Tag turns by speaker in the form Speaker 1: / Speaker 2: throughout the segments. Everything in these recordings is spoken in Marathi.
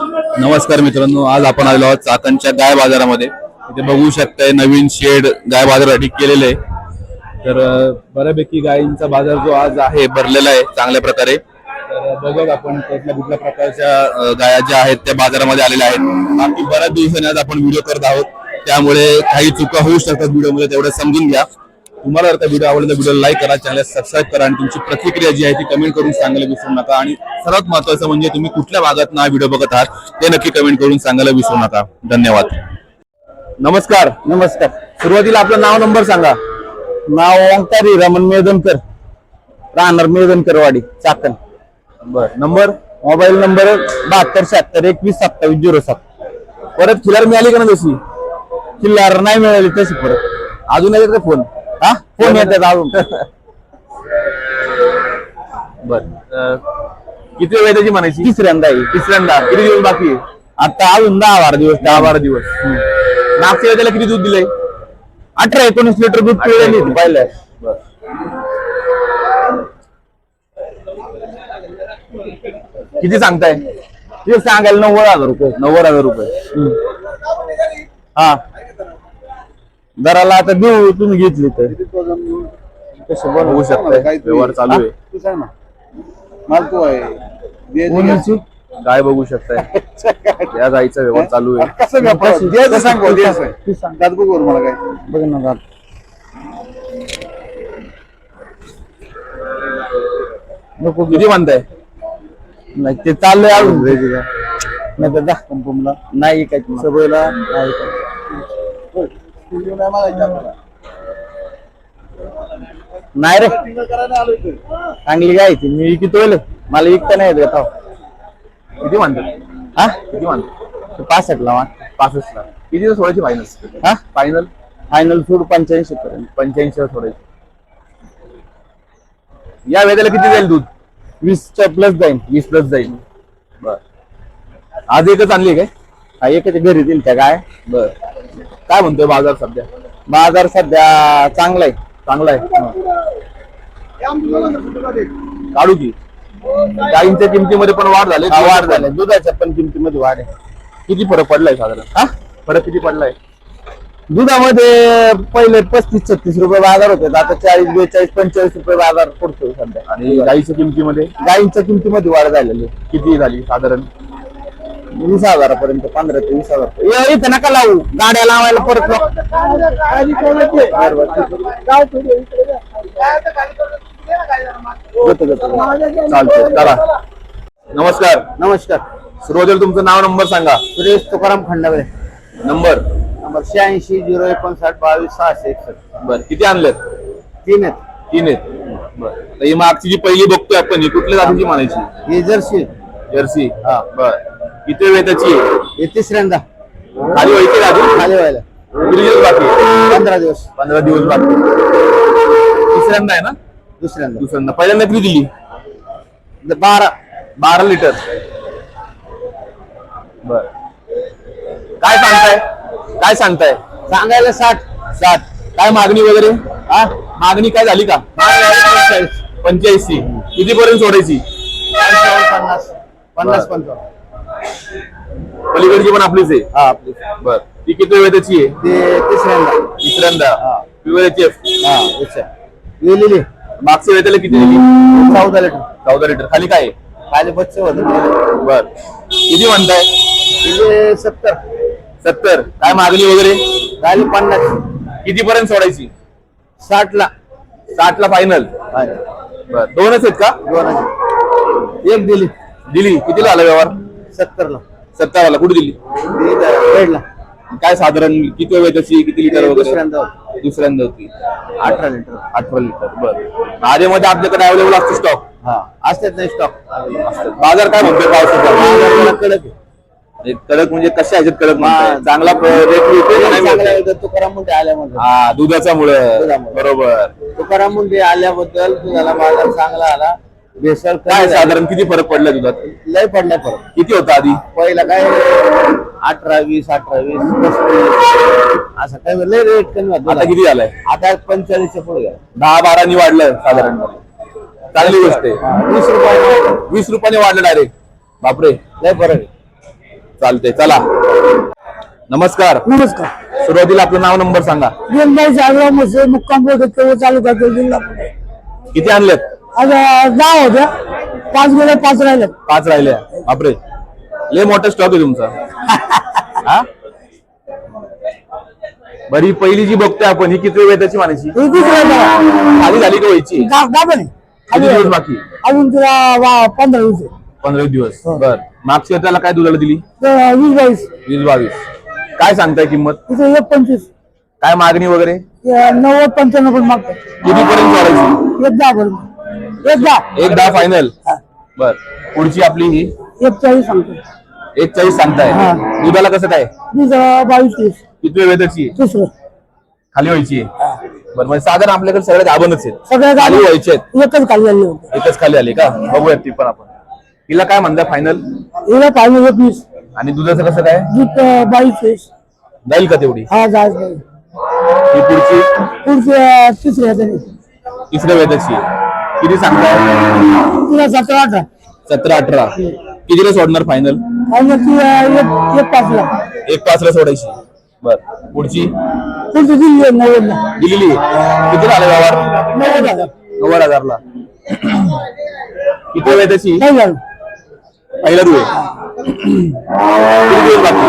Speaker 1: नमस्कार मित्रांनो, आज आपण आलो आहोत चाकणच्या गाय बाजारामध्ये। इथे बघू शकताय नवीन शेड गाय बाजारासाठी केलेले आहे। तर बऱ्यापैकी गायींचा बाजार जो आज आहे भरलेला आहे चांगल्या प्रकारे। तर बघत आपण कुठल्या प्रकारच्या गाया ज्या आहेत त्या बाजारामध्ये आलेल्या आहेत। बाकी बऱ्याच दिवसांनी आज आपण व्हिडिओ करत आहोत, त्यामुळे काही चुका होऊ शकतात व्हिडिओमध्ये, तेवढं समजून घ्या। तुम्हाला जर व्हिडिओ आवडला तर व्हिडिओला लाईक करा, चॅनल सबस्क्राइब करा आणि तुमची प्रतिक्रिया जी आहे ती कमेंट करून सांगायला विसरू नका। आणि सर्वात महत्त्वाचं म्हणजे तुम्ही कुठल्या भागात ना व्हिडिओ बघत आहात ते नक्की कमेंट करून सांगायला विसरू नका। धन्यवाद। नमस्कार।
Speaker 2: नमस्कार।
Speaker 1: सुरुवातीला आपलं नाव नंबर सांगा।
Speaker 2: नाव ओंकारी रमण मेदनकर, राहणार मेदनकरवाडी, चाकण।
Speaker 1: बर, नंबर?
Speaker 2: Mobile number 7276212707।
Speaker 1: परत खिलार मिळाली का ना तशी?
Speaker 2: किल्लार नाही मिळाली तशी परत।
Speaker 1: अजून येतात का फोन?
Speaker 2: हा, फोन येतात अजून।
Speaker 1: बर, किती वेळ त्याची म्हणायची?
Speaker 2: तिसऱ्यांदा आहे।
Speaker 1: तिसऱ्यांदा? किती दिवस बाकी आहे?
Speaker 2: आता अजून 10-12 दिवस।
Speaker 1: 10-12 दिवस। मागच्या वेळेला किती दूध दिलंय?
Speaker 2: 18-19 लिटर दूध पिळलेली होती पहिल्या।
Speaker 1: किती सांगताय?
Speaker 2: ते सांगायला 90,000 रुपये।
Speaker 1: 90,000 रुपये।
Speaker 2: हा, दराला आता देऊ, तुम्ही घेतली तर
Speaker 1: कसं बनवू शकताय? व्यवहार चालू आहे।
Speaker 2: मालतो आहे
Speaker 1: काय बघू शकताय या गाईचा व्यवहार चालू आहे।
Speaker 2: कसं मला काय बघ ना।
Speaker 1: नको, किती म्हणताय?
Speaker 2: नाही ते चाललंय अजून नाही तर दाख कंपनीला नाही काय सगळ्याला नाही रे, चांगली गाय ती, मी विकतोय, मला विकता नाही येत।
Speaker 1: किती म्हणतात?
Speaker 2: हा,
Speaker 1: किती म्हणतात?
Speaker 2: 65 ला।
Speaker 1: 65 ला? किती सोडायची फायनल?
Speaker 2: हा,
Speaker 1: फायनल
Speaker 2: फायनल सोड 85 पर्यंत।
Speaker 1: 85 ला सोडायची। या वेळेला किती जाईल दूध?
Speaker 2: 20च्या प्लस जाईल।
Speaker 1: 20 प्लस जाईल। बर, आज एकच आणली काय?
Speaker 2: हा, एकच घरी दिल त्या गाय।
Speaker 1: बर, काय म्हणतोय बाजार सध्या?
Speaker 2: बाजार सध्या चांगला आहे।
Speaker 1: चांगला आहे। काढू की? गाईंच्या किमतीमध्ये पण वाढ झाली?
Speaker 2: वाढ झाली, दुधाच्या पण किमतीमध्ये वाढ आहे।
Speaker 1: किती फरक पडलाय साधारण?
Speaker 2: हा,
Speaker 1: फरक किती पडलाय?
Speaker 2: दुधामध्ये पहिले 35-36 रुपये बाजार होते, आता 40, 42, 45 रुपये बाजार पडतो सध्या।
Speaker 1: आणि गाईच्या किमतीमध्ये?
Speaker 2: गाईंच्या किमतीमध्ये वाढ झालेली।
Speaker 1: किती झाली साधारण?
Speaker 2: 20,000 पर्यंत, 15 ते 20,000। इथं नका लावू, गाड्या लावायला परत
Speaker 1: चालतंय, चला। नमस्कार।
Speaker 2: नमस्कार।
Speaker 1: सुरुवातीला तुमचं नाव नंबर सांगा।
Speaker 2: सुरेश तुकाराम खंडागळे।
Speaker 1: नंबर?
Speaker 2: नंबर 86-059-62-661।
Speaker 1: बर, किती आणलेत?
Speaker 2: 3 आहेत।
Speaker 1: 3 आहेत। बर, ही मागची जी पहिली बघतोय आपण, ही कुठल्या जातीची म्हणायची?
Speaker 2: ही जर्सी।
Speaker 1: जर्सी?
Speaker 2: हा।
Speaker 1: बर, किती वेळ त्याची?
Speaker 2: हे तिसऱ्यांदा
Speaker 1: खाली व्हायची का अजून?
Speaker 2: खाली व्हायला
Speaker 1: किती दिवस बाकी?
Speaker 2: 15 दिवस।
Speaker 1: 15 दिवस बाकी। तिसऱ्यांदा आहे ना?
Speaker 2: दुसऱ्यांदा।
Speaker 1: दुसऱ्यांदा। पहिल्यांदा किती दिली?
Speaker 2: 12
Speaker 1: लिटर। बर, काय सांगताय? काय सांगताय?
Speaker 2: सांगायला 60।
Speaker 1: काय मागणी वगैरे?
Speaker 2: हा,
Speaker 1: मागणी काय झाली का? 85 किती पर्यंत सोडायची?
Speaker 2: 50-55।
Speaker 1: पलीकडची पण आपलीच आहे?
Speaker 2: हा, आपली।
Speaker 1: बर, ती किती वेळ त्याची आहे?
Speaker 2: ते तिसऱ्यांदा।
Speaker 1: तिसऱ्यांदा? पिवळ्याची?
Speaker 2: हा, लिहिलेली।
Speaker 1: मागच्या वेळेला किती दिली?
Speaker 2: 14 लिटर।
Speaker 1: 14 लिटर। खाली काय?
Speaker 2: खाली बच्चे होते।
Speaker 1: बर, किती म्हणताय?
Speaker 2: 70।
Speaker 1: काय मागणी वगैरे?
Speaker 2: खाली 50।
Speaker 1: किती पर्यंत सोडायची?
Speaker 2: 60 ला।
Speaker 1: 60 ला फायनल? बर, दोनच आहेत का?
Speaker 2: 2 एक दिली।
Speaker 1: दिली? कितीला आला व्यवहार?
Speaker 2: 70 ला।
Speaker 1: 70 ला? कुठे दिली?
Speaker 2: बेडला।
Speaker 1: काय साधारण किती वेळ त्याची? किती लिटर वगैरे? दुसऱ्यांदा होती।
Speaker 2: 18 लिटर।
Speaker 1: 18 लिटर। बर, आधीमध्ये आपल्याकडे अवेलेबल असतो स्टॉक?
Speaker 2: हा, असतात नाही स्टॉक।
Speaker 1: बाजार काय म्हणतोय पावसाचा?
Speaker 2: कडक आहे।
Speaker 1: कडक म्हणजे कशा ह्याच्यात कडक? चांगला रेट
Speaker 2: तुकाराम मुंडे आल्यामध्ये।
Speaker 1: हा, दुधाचा मुळे। बरोबर,
Speaker 2: तुकाराम मुंडे आल्याबद्दल दुधाला बाजार चांगला आला। भेसळ
Speaker 1: काय साधारण किती फरक पडला दुधात?
Speaker 2: लय पडला फरक।
Speaker 1: किती होता आधी?
Speaker 2: पहिला काय 18-20, 18-20, 35 असं काय लय रेट कमी होता।
Speaker 1: आता किती झालाय?
Speaker 2: आता 45 च्या पुढे
Speaker 1: 10-12 वाढलं साधारण। चांगली गोष्ट आहे।
Speaker 2: 20 रुपये
Speaker 1: 20 रुपयाने वाढलं डायरेक्ट? बापरे,
Speaker 2: लय फरक आहे।
Speaker 1: चालतंय चला. नमस्कार.
Speaker 3: नमस्कार.
Speaker 1: सुरुवातीला आपलं नाव नंबर सांगा.
Speaker 3: गेमबाई जागराव म्हसे मुक्काम तालुका जिल्हा पुणे.
Speaker 1: किती आणलेत?
Speaker 3: आज 10 होत्या, 5 गेले, 5 राहिले.
Speaker 1: 5 राहिले. बापरे, लय मोठा स्टॉक आहे तुमचा. हा बरी पहिली जी बघतोय आपण ही किती वेळची म्हणायची? खाली झाली का व्हायची? किती दिवस बाकी?
Speaker 3: अजून तिला 15 दिवस.
Speaker 1: 15 दिवस. बर, मागच्या त्याला काय दुधाला दिली?
Speaker 3: 20-22.
Speaker 1: 20-22. काय सांगताय किंमत?
Speaker 3: तिथे 1.25.
Speaker 1: काय मागणी वगैरे?
Speaker 3: 90-95 पण मागतात.
Speaker 1: किती पर्यंत सोडायची?
Speaker 3: 1.10 पर्यंत.
Speaker 1: 1.10 फायनल. बर, पुढची आपली ही
Speaker 3: 1.40 सांगतो.
Speaker 1: 1.40 सांगताय. दुधाला कसं काय?
Speaker 3: 22-23.
Speaker 1: किती वेळची?
Speaker 3: तिसरं.
Speaker 1: खाली व्हायची? बरं, म्हणजे साधारण आपल्याकडे सगळे गाभणच आहेत.
Speaker 3: सगळ्या
Speaker 1: खाली व्हायचे आहेत.
Speaker 3: एकच खाली आली होती.
Speaker 1: एकच खाली आली का? बघूयात ती पण आपण. तिला काय म्हणताय फायनल?
Speaker 3: हिला पाहिजे 21.
Speaker 1: आणि दुधाचं कसं काय?
Speaker 3: दूध 22-23.
Speaker 1: जाईल का तेवढी?
Speaker 3: हा जायच पाहिजे.
Speaker 1: ही पुढची
Speaker 3: तिसऱ्या त्याने
Speaker 1: तिसऱ्या वेदाची किती सांगताय?
Speaker 3: तिला 17-18.
Speaker 1: 17-18. कितीला सोडणार फायनल?
Speaker 3: आणि ती 1.5 ला.
Speaker 1: 1.5 ला सोडायची. बर, पुढची
Speaker 3: पुढची दिली 90 ला.
Speaker 1: दिलेली. किती आले व्यवहार?
Speaker 3: 90,000.
Speaker 1: 90,000 ला. किती वेदाची?
Speaker 3: नाही झालं.
Speaker 1: पहिला रुई. किती दिवस बाकी?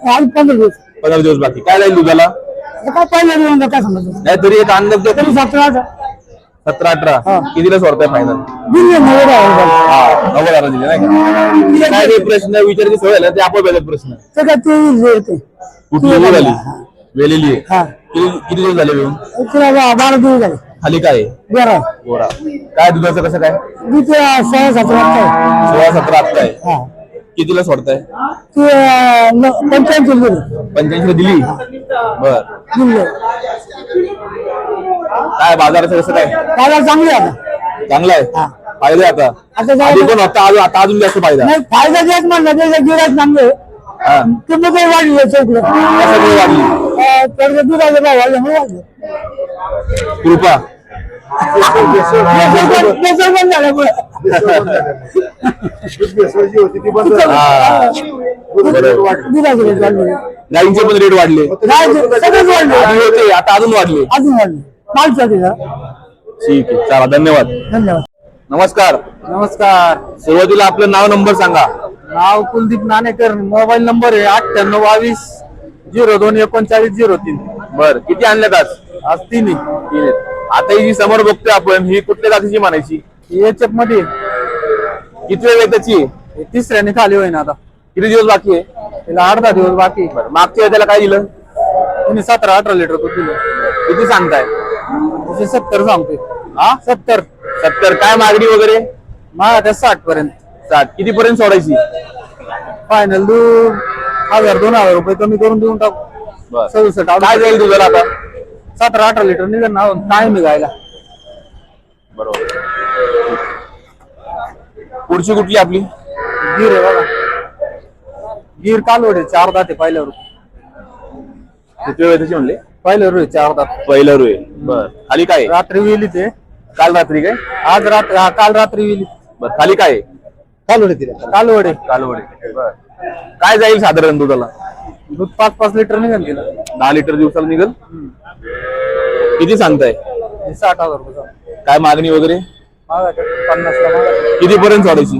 Speaker 3: आज 15 दिवस.
Speaker 1: 15 दिवस बाकी. काय जाईल दुधाला?
Speaker 3: काय पहिल्या दिवस काय सांगायचं?
Speaker 1: नाही तरी एक अंदाज द्या.
Speaker 3: तरी 17-18.
Speaker 1: 17-18. कितीला सोडताय फायनल?
Speaker 3: दिली 90,000.
Speaker 1: हा, 90,000 दिले नाही का? काय ते प्रश्न विचारायची सवय ना ते आपण वेगळे प्रश्न.
Speaker 3: ते काय ते येते.
Speaker 1: कुठली वेळ झाली? वेलेली आहे.
Speaker 3: हा.
Speaker 1: किती दिवस झाले मिळून?
Speaker 3: तिला 12 दिवस झाले.
Speaker 1: खाली काय आहे?
Speaker 3: बरं.
Speaker 1: गोरा. काय दुधाचं कसं काय?
Speaker 3: मी ते 16-17
Speaker 1: 16-17 आत्ता आहे.
Speaker 3: हा.
Speaker 1: कितीला सोडताय?
Speaker 3: ते 85 दिली.
Speaker 1: 85 दिली. बर,
Speaker 3: दिली.
Speaker 1: काय बाजाराचं कसं काय?
Speaker 3: त्याला चांगली आता.
Speaker 1: चांगला आहे.
Speaker 3: हा.
Speaker 1: फायदा आहे आता.
Speaker 3: आता
Speaker 1: आधी पण होता, आता अजून जास्त फायदा.
Speaker 3: नाही फायदा देत म्हणलं त्याच्या गिरात चांगले.
Speaker 1: हा.
Speaker 3: किंमत वाढली चौकडं.
Speaker 1: कसं वेळ वाढली?
Speaker 3: त्याचं दुधाचे भाव वाढले म्हणून वाढले.
Speaker 1: कृपा.
Speaker 3: बेसन पण झाल्यामुळे.
Speaker 1: हा. बरोबर.
Speaker 3: दुधाचे रेट वाढले.
Speaker 1: गाईंचे पण रेट वाढले.
Speaker 3: नाही, सगळेच वाढले.
Speaker 1: आधी होते, आता अजून वाढले.
Speaker 3: अजून वाढले. मालसाठी का?
Speaker 1: ठीक आहे, चला धन्यवाद.
Speaker 3: धन्यवाद.
Speaker 1: नमस्कार.
Speaker 3: नमस्कार.
Speaker 1: सुरुवातीला आपलं नाव नंबर सांगा.
Speaker 3: नाव कुलदीप नाणेकर. मोबाईल नंबर आहे 9822-023903.
Speaker 1: बर, किती आणल्यात आज?
Speaker 3: आज 3
Speaker 1: आता ही जी समोर बघतोय आपण ही कुठल्या जातीची म्हणायची?
Speaker 3: एचएफ मध्ये
Speaker 1: किती वेळ त्याची?
Speaker 3: तिसऱ्याने खाली होईना आता.
Speaker 1: किती दिवस बाकी आहे?
Speaker 3: तिला 8-10 दिवस बाकी.
Speaker 1: बरं, मागच्या वेळेला काय दिलं?
Speaker 3: तिने 17-18 लिटर दूध दिलं.
Speaker 1: किती सांगताय?
Speaker 3: तिचे 70 सांगतोय.
Speaker 1: हा, 70. काय मागणी वगैरे?
Speaker 3: माझ्या त्या 60 पर्यंत.
Speaker 1: 60. किती पर्यंत सोडायची?
Speaker 3: फायनल दूध 1000-2000 रुपये कमी करून देऊन टाकू.
Speaker 1: बर,
Speaker 3: 67.
Speaker 1: काय जाईल तुझ्याला आता?
Speaker 3: 17-18 लिटर निघेल ना. टाइम निघायला.
Speaker 1: बरोबर. पुढची कुठली आपली?
Speaker 3: गिर आहे बघा. गिर कालवडे 4 दात आहे पहिल्यावर.
Speaker 1: किती वेळ त्याची म्हणले?
Speaker 3: पहिल्यावर 4 दात.
Speaker 1: पहिलं रुई. बर, खाली काय आहे?
Speaker 3: रात्री विली ते.
Speaker 1: काल रात्री काय?
Speaker 3: आज रात्री काल रात्री विली.
Speaker 1: बर, खाली काय आहे?
Speaker 3: कालवडे तिला. कालवडे.
Speaker 1: कालवडे. बर, काय जाईल साधारण दुधाला?
Speaker 3: दूध 5-5 लिटर निघेल तिला.
Speaker 1: 10 लिटर दिवसाला निघल. किती सांगताय?
Speaker 3: 60,000 रुपये.
Speaker 1: काय मागणी वगैरे?
Speaker 3: मागायचे 50 ला मागायचे.
Speaker 1: किती पर्यंत सोडायची?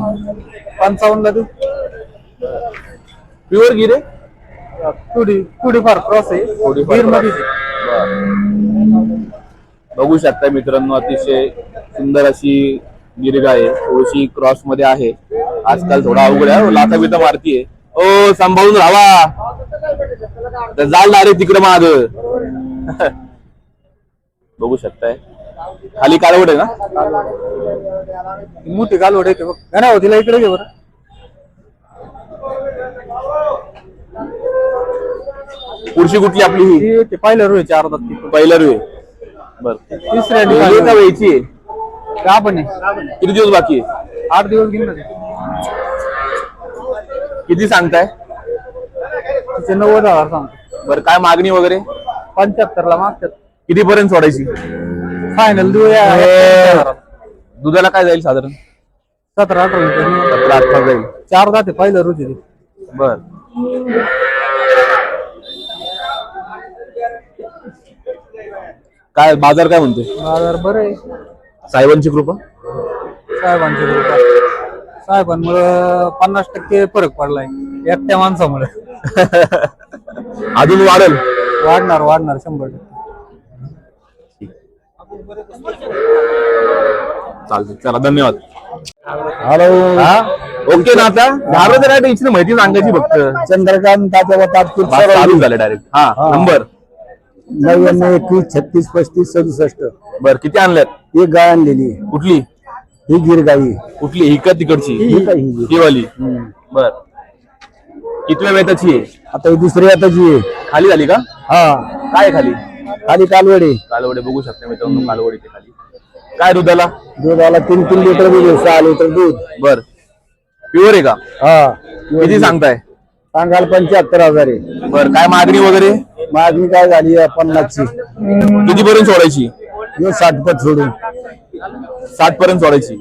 Speaker 3: 55 ला देऊ.
Speaker 1: प्युअर गिरे?
Speaker 3: थोडी फार क्रॉस आहे. गिर मध्ये.
Speaker 1: बघू शकता मित्रांनो, अतिशय सुंदर अशी गिरगाय आहे. थोडीशी क्रॉस मध्ये आहे. आजकाल थोडा अवघड आहे, लाथा बिथा मारतीये. ओ, सांभाळून राहा, जाल डायरेक्ट तिकडे माग. बघू शकताय खाली कालवड आहे ना?
Speaker 3: मोठी कालवड आहे बघ. नाही तिला इकडे घे बरं.
Speaker 1: पुढची कुठली आपली ही?
Speaker 3: ते पहिल्या रोय 4 दात.
Speaker 1: पहिला रुई. बर,
Speaker 3: तिसऱ्या
Speaker 1: का व्हायची?
Speaker 3: का पण
Speaker 1: किती दिवस बाकी आहे?
Speaker 3: 8 दिवस घेऊन
Speaker 1: किती सांगताय?
Speaker 3: तिचे 90,000 सांगतो.
Speaker 1: बर, काय मागणी वगैरे?
Speaker 3: 75 ला मागतात.
Speaker 1: किती पर्यंत सोडायची?
Speaker 3: फायनल देऊया.
Speaker 1: दुधाला काय जाईल साधारण?
Speaker 3: 17-18 लिटर.
Speaker 1: 17-18 जाईल.
Speaker 3: 4 दात आहे पहिल्या रोजी.
Speaker 1: बर, काय बाजार काय म्हणते
Speaker 3: बाजार बरं आहे.
Speaker 1: साहेबांची कृपा?
Speaker 3: साहेबांची कृपा. साहेबांमुळं 50% फरक पडलाय एकट्या माणसामुळे.
Speaker 1: अजून वाढेल?
Speaker 3: वाढणार 100%.
Speaker 1: चालते, चला धन्यवाद.
Speaker 2: हॅलो.
Speaker 1: हा ओके ना, आता झालं तर टेन्शन, माहिती सांगायची फक्त.
Speaker 2: चंद्रकांत तात्याबा तात्पुर
Speaker 1: बस चालू झालं डायरेक्ट. हा नंबर
Speaker 2: 99 21 36 35 67.
Speaker 1: बर, किती आणल्यात?
Speaker 2: एक गाय आणलेली आहे.
Speaker 1: कुठली
Speaker 2: ही गिर गाई.
Speaker 1: कुठली? ही का तिकडची?
Speaker 2: ही काय ही?
Speaker 1: ही वाली. बर, कितव्या वेताची आहे?
Speaker 2: आता ही दुसरी आताची आहे.
Speaker 1: खाली झाली का?
Speaker 2: हा,
Speaker 1: काय आहे खाली?
Speaker 2: खाली कालवडे.
Speaker 1: कालवडे बघू शकता मित्रांनो, कालवडी ते खाली. काय दुधाला?
Speaker 2: दुधाला 3 लिटर दूध, 6 लिटर दूध.
Speaker 1: बर, प्युअर आहे का?
Speaker 2: हा,
Speaker 1: किती सांगताय?
Speaker 2: सांगाल 75,000 आहे.
Speaker 1: बर, काय मागणी वगैरे?
Speaker 2: मागणी काय झाली 50ची.
Speaker 1: किती पर्यंत सोडायची?
Speaker 2: 60 पत सोडून.
Speaker 1: 60 पर्यंत सोडायची.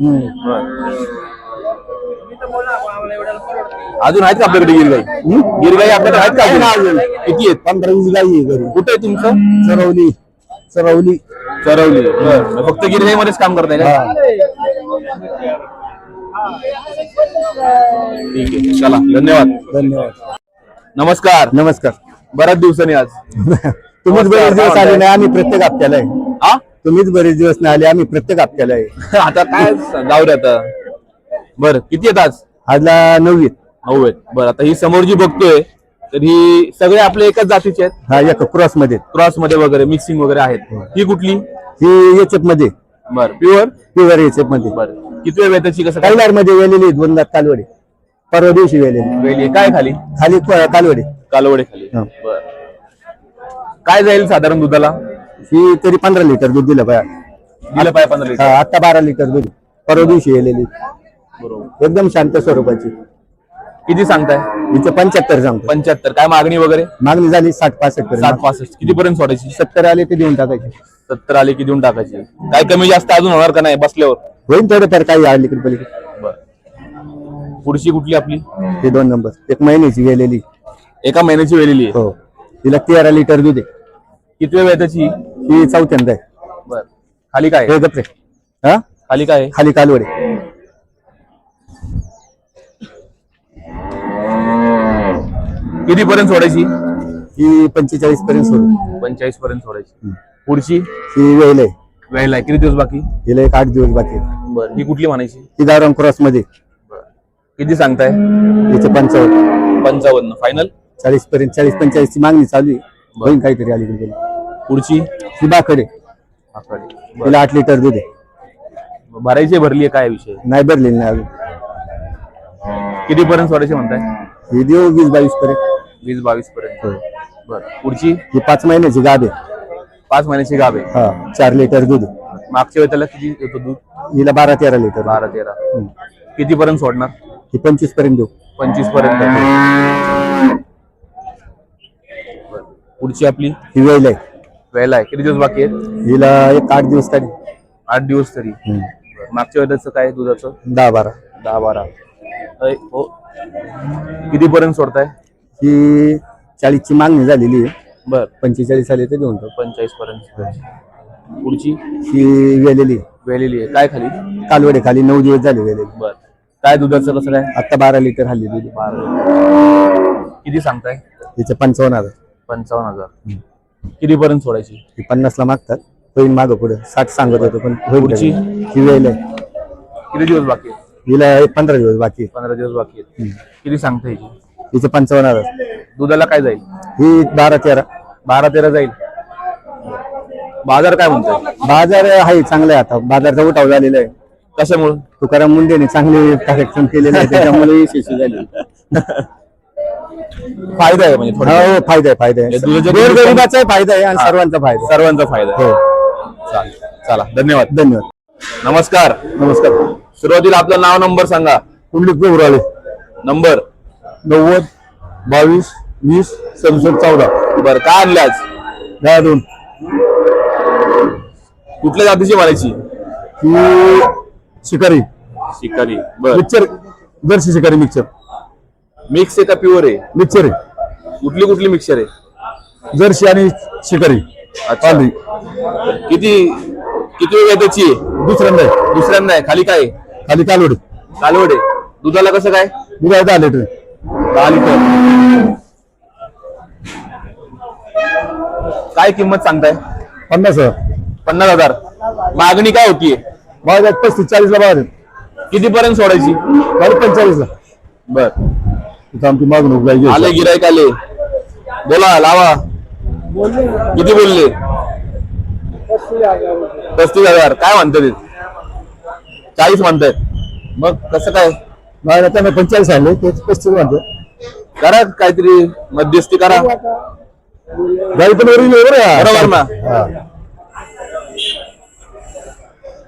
Speaker 1: अजून आहेत का आपल्याकडे गिरगाई? गिरगाई आपल्याकडे आहेत का अजून? किती आहेत?
Speaker 2: 15-20 गाई आहे घरी.
Speaker 1: कुठे आहे तुमचं?
Speaker 2: चरवली. चरवली.
Speaker 1: चरवली. बर, फक्त गिरगाईमध्येच काम करताय का?
Speaker 2: हा.
Speaker 1: ठीक आहे, चला धन्यवाद.
Speaker 2: धन्यवाद.
Speaker 1: नमस्कार.
Speaker 2: नमस्कार.
Speaker 1: बऱ्याच दिवसांनी आज.
Speaker 2: तुम्हीच बरेच दिवस आले नाही, आम्ही प्रत्येक हप्त्याला आहे.
Speaker 1: हा
Speaker 2: तुम्हीच बरेच दिवस नाही आले, आम्ही प्रत्येक हप्त्याला आहे.
Speaker 1: आता काय जाऊ दे आता. बर, किती आहेत आज?
Speaker 2: आजला 9
Speaker 1: 9 आहेत. बर, आता ही समोर जी बघतोय तर ही सगळे आपल्या एकाच जातीचे आहेत?
Speaker 2: हा, एक क्रॉस मध्ये.
Speaker 1: क्रॉस मध्ये वगैरे मिक्सिंग वगैरे आहेत. ही कुठली?
Speaker 2: ही एचएफ मध्ये.
Speaker 1: बर, प्युअर.
Speaker 2: प्युअर एचएफ मध्ये.
Speaker 1: बर, किती वेताची? कसं काय?
Speaker 2: कैलार मध्ये वेलेली 2 दात कालवडे. परवा दिवशी वेलेली.
Speaker 1: वेली आहे. काय खाली?
Speaker 2: खाली कालवडे.
Speaker 1: कालवडे खाली.
Speaker 2: हा.
Speaker 1: बर, काय जाईल साधारण दुधाला?
Speaker 2: ही तरी 15 लिटर दूध दिलं पाहिजे.
Speaker 1: दिलं पाहिजे 15 लिटर.
Speaker 2: आता 12 लिटर दूध. परवा दिवशी वेलेली.
Speaker 1: बरोबर.
Speaker 2: एकदम शांत स्वरूपाची.
Speaker 1: किती सांगताय?
Speaker 2: हिचं 75 सांगतो.
Speaker 1: 75. काय मागणी वगैरे?
Speaker 2: मागणी झाली 60-65 पर्यंत.
Speaker 1: 60-65. किती पर्यंत सोडायची?
Speaker 2: 70 आले ते देऊन टाकायचे.
Speaker 1: 70 आले की देऊन टाकायची. काय कमी जास्त अजून होणार का नाही बसल्यावर?
Speaker 2: होईल थोडंफार काही अलीकडे पलीकडे.
Speaker 1: बर, पुढची कुठली आपली?
Speaker 2: हे 2 नंबर. 1 महिन्याची गेलेली.
Speaker 1: एका महिन्याची वेलेली आहे.
Speaker 2: हो, तिला 13 लिटर दूध आहे.
Speaker 1: किती वेताची?
Speaker 2: ही 4थ्यांदा आहे.
Speaker 1: बर, खाली काय?
Speaker 2: हे गप्रे. हा,
Speaker 1: खाली काय आहे?
Speaker 2: खाली कालवडे.
Speaker 1: किती पर्यंत सोडायची?
Speaker 2: ही 45 पर्यंत सोडू.
Speaker 1: 45 पर्यंत सोडायची. पुढची
Speaker 2: ही वेल आहे.
Speaker 1: वेळेला आहे. किती दिवस बाकी?
Speaker 2: हिला 8 दिवस बाकी आहे.
Speaker 1: बर, ही कुठली म्हणायची?
Speaker 2: ही गावरान क्रॉस मध्ये.
Speaker 1: किती सांगताय?
Speaker 2: हिचे 55.
Speaker 1: 55 फायनल.
Speaker 2: 40 पर्यंत, 40-45 ची मागणी चालू आहे. होईल काहीतरी अलीकडे पलीकडे.
Speaker 1: पुढची
Speaker 2: ही बाकडे. तिला 8 लिटर दूध आहे.
Speaker 1: भरायची भरली आहे काय विषय?
Speaker 2: नाही भरलेली नाही अजून.
Speaker 1: किती पर्यंत सोडायची म्हणताय?
Speaker 2: ही देऊ 20-22 पर्यंत.
Speaker 1: 20-22 पर्यंत.
Speaker 2: हो.
Speaker 1: बर, पुढची?
Speaker 2: ही 5 महिन्याची गाभ आहे.
Speaker 1: 5 महिन्याची गाभ आहे.
Speaker 2: हा, 4 लिटर दूध आहे.
Speaker 1: मागच्या वेळेला किती येतो दूध?
Speaker 2: हिला 12-13 लिटर.
Speaker 1: 12-13. किती पर्यंत सोडणार?
Speaker 2: ही 25 पर्यंत देऊ.
Speaker 1: 25 पर्यंत. पुढची आपली
Speaker 2: ही वेल आहे.
Speaker 1: वेळेला आहे. किती दिवस बाकी आहेत?
Speaker 2: हिला 8 दिवस तरी.
Speaker 1: 8 दिवस तरी. मागच्या वेळेचं काय दुधाचं?
Speaker 2: 10-12.
Speaker 1: 10-12. हो, किती पर्यंत सोडताय?
Speaker 2: ही 40 ची मागणी झालेली आहे.
Speaker 1: बर,
Speaker 2: 45 आले ते देऊन टाकू.
Speaker 1: 45 पर्यंत. पुढची
Speaker 2: ही वेलेली
Speaker 1: वेलेली आहे. काय खाली?
Speaker 2: कालवडे खाली 9 दिवस झाले वेलेली.
Speaker 1: बर, काय दुधाचं कसं काय?
Speaker 2: आता 12 लिटर हल्ली दूध.
Speaker 1: 12. किती सांगताय?
Speaker 2: हिचे 55,000.
Speaker 1: 55,000. किती पर्यंत सोडायची?
Speaker 2: ही 50 ला मागतात. होईल मागं पुढे 60 सांगत होतो पण होईल.
Speaker 1: पुढची?
Speaker 2: ही वेल आहे.
Speaker 1: किती दिवस बाकी आहेत?
Speaker 2: हिला 15 दिवस बाकी आहे.
Speaker 1: 15 दिवस बाकी आहेत. किती सांगताय?
Speaker 2: हिचे 55,000.
Speaker 1: दुधाला काय जाईल?
Speaker 2: ही 12-13.
Speaker 1: 12-13 जाईल. बाजार काय म्हणतोय?
Speaker 2: बाजार आहे चांगला आहे. आता बाजारचा उठाव झालेला आहे.
Speaker 1: कशामुळे?
Speaker 2: तुकाराम मुंडेने चांगले कार्यक्रम केलेले आहे त्याच्यामुळे यशस्वी झाले.
Speaker 1: फायदा आहे म्हणजे थोडा.
Speaker 2: हो, फायदा आहे. फायदा आहे. गोरगरिबाचाही फायदा आहे आणि सर्वांचा फायदा आहे.
Speaker 1: सर्वांचा फायदा आहे.
Speaker 2: हो,
Speaker 1: चालेल, चला धन्यवाद.
Speaker 2: धन्यवाद.
Speaker 1: नमस्कार.
Speaker 2: नमस्कार.
Speaker 1: सुरुवातीला आपलं नाव नंबर सांगा.
Speaker 2: कुंडलिक पेवराळे.
Speaker 1: नंबर
Speaker 2: 90 22 20 67 14.
Speaker 1: बर, काय आणले आज?
Speaker 2: 2.
Speaker 1: कुठल्या जातीची म्हणायची?
Speaker 2: ही शिकारी
Speaker 1: शिकारी. बर,
Speaker 2: मिक्सर. जर्सी शिकारी मिक्सर.
Speaker 1: मिक्स आहे का प्युअर आहे?
Speaker 2: मिक्सर आहे,
Speaker 1: कुठली कुठली मिक्सर आहे?
Speaker 2: जर्सी आणि शिकारी.
Speaker 1: अच्छा.
Speaker 2: पांढरी.
Speaker 1: किती किती वेळ त्याची आहे?
Speaker 2: दुसऱ्यांदा आहे.
Speaker 1: दुसऱ्यांदा आहे. खाली काय आहे?
Speaker 2: खाली कालवड.
Speaker 1: कालवड आहे. दुधाला कसं काय?
Speaker 2: दूध आहे 10 लिटर.
Speaker 1: 10 लिटर. काय किंमत सांगताय?
Speaker 2: 50,000.
Speaker 1: 50,000. मागणी काय होतीये?
Speaker 2: भाव 35-40 ला भाव आहे.
Speaker 1: किती पर्यंत सोडायची?
Speaker 2: भाव 45 ला.
Speaker 1: बर.
Speaker 2: इथं आमची मागणी उभी आहे.
Speaker 1: आले गिरायक आले. बोला लावा. किती बोलले? 35,000. काय म्हणतात? 40 म्हणतायत. मग कसं काय?
Speaker 2: नाही त्यांना 45 सांगले, ते 35 म्हणते.
Speaker 1: करा काहीतरी मध्यस्थी करा.
Speaker 2: गाडी पण बरोबर आहे.
Speaker 1: बरोबर ना?
Speaker 2: हा.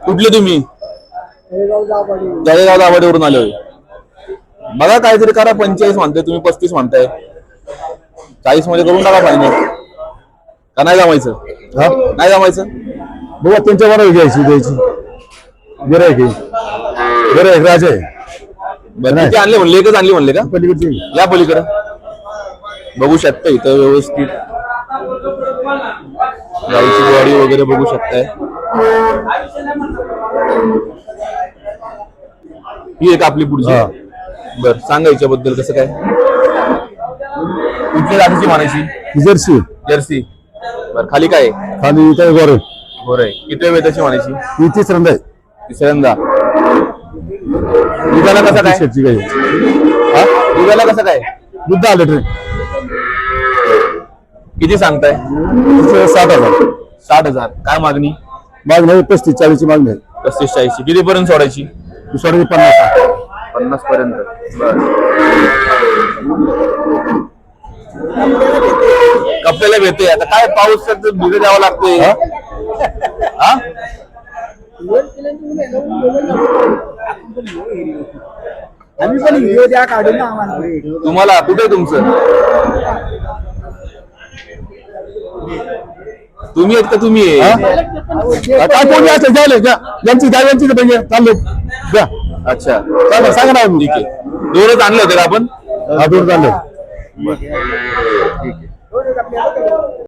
Speaker 1: कुठले तुम्ही? जळगाव दाभाडेवरून आले होय. बघा काहीतरी करा. 45 म्हणताय तुम्ही, 35 म्हणताय. 40 मध्ये करून टाका फायनल. का नाही जमायचं?
Speaker 2: हा?
Speaker 1: नाही जमायचं?
Speaker 2: बघा त्यांच्या बरोबर घ्यायची द्यायची. गिरायक राजा आहे.
Speaker 1: बरं किती आणले म्हणले? एकच आणली म्हणले का?
Speaker 2: पलीकडची.
Speaker 1: या पलीकडे बघू शकता इथं व्यवस्थित गाईची बॉडी वगैरे बघू शकताय. ही एक आपली पुढची.
Speaker 2: हा.
Speaker 1: बर सांगा याच्याबद्दल कसं काय? कुठल्या जातीची म्हणायची?
Speaker 2: जर्सी.
Speaker 1: जर्सी. बर खाली काय आहे?
Speaker 2: खाली काय गोरे.
Speaker 1: बरं आहे. किती वेळ त्याची म्हणायची?
Speaker 2: ही तिसऱ्यांदा आहे.
Speaker 1: तिसऱ्यांदा. दुधाला कसं काय?
Speaker 2: शेटची गाई.
Speaker 1: हा? दुधाला कसं काय?
Speaker 2: दूध 10 लिटर.
Speaker 1: किती सांगताय?
Speaker 2: 60,000.
Speaker 1: 60,000. काय मागणी?
Speaker 2: मागणी आहे 35-40 ची मागणी आहे.
Speaker 1: 35-40. किती पर्यंत सोडायची?
Speaker 2: सोडायची 50.
Speaker 1: 50 पर्यंत. कपड्याला भेटते. आता काय पाऊस भिजत द्यावं लागते. हा?
Speaker 3: आम्ही पण व्हिडिओ द्या काढून ना आम्हाला.
Speaker 1: तुम्हाला कुठे तुमचं? तुम्ही आहेत का तुम्ही आहे?
Speaker 2: काय कोणी असं झालं का? यांची गाड्यांची पाहिजे चालले द्या.
Speaker 1: अच्छा
Speaker 2: चालेल सांगा ना.
Speaker 1: ठीक आहे. दोनच आणले होते का आपण?
Speaker 2: हा, दूर चालले.
Speaker 1: ठीक आहे.